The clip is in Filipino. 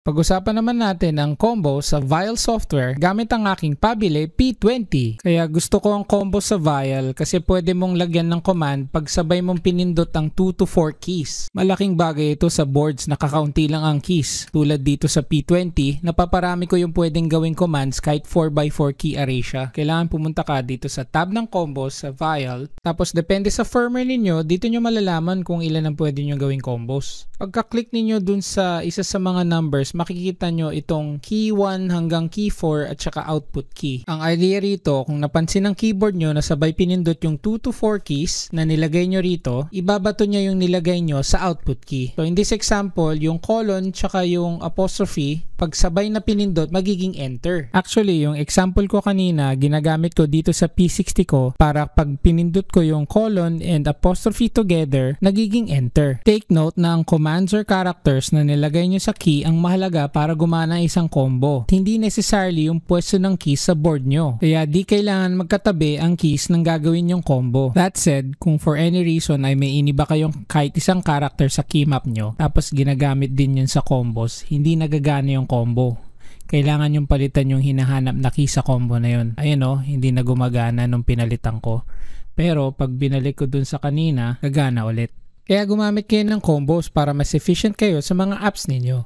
Pag-usapan naman natin ang combo sa Vial software gamit ang aking pabili P20. Kaya gusto ko ang combo sa Vial kasi pwede mong lagyan ng command pag sabay mong pinindot ang 2 to 4 keys. Malaking bagay ito sa boards na kakaunti lang ang keys. Tulad dito sa P20, napaparami ko yung pwedeng gawing commands kahit 4x4 key array siya. Kailangan pumunta ka dito sa tab ng combos sa Vial. Tapos depende sa firmware ninyo, dito nyo malalaman kung ilan ang pwede nyo gawing combos. Pagka-click ninyo dun sa isa sa mga numbers, makikita nyo itong key 1 hanggang key 4 at saka output key. Ang idea rito, kung napansin ng keyboard nyo na sabay pinindot yung 2 to 4 keys na nilagay nyo rito, ibabato niya yung nilagay nyo sa output key. So in this example, yung colon tsaka yung apostrophe, pag sabay na pinindot, magiging enter. Actually, yung example ko kanina, ginagamit ko dito sa P60 ko para pag pinindot ko yung colon and apostrophe together, nagiging enter. Take note na ang commands or characters na nilagay nyo sa key ang mahalaga para gumana isang combo. Hindi necessarily yung pwesto ng keys sa board nyo. Kaya di kailangan magkatabi ang keys ng gagawin yung combo. That said, kung for any reason ay may iniba kayong kahit isang character sa key map nyo, tapos ginagamit din yun sa combos, hindi nagagana yung combo. Kailangan yung palitan yung hinahanap na key sa combo na yun. Ayun o, hindi na gumagana nung pinalitan ko. Pero pag binalik ko dun sa kanina, gagana ulit. Kaya gumamit kayo ng combos para mas efficient kayo sa mga apps ninyo.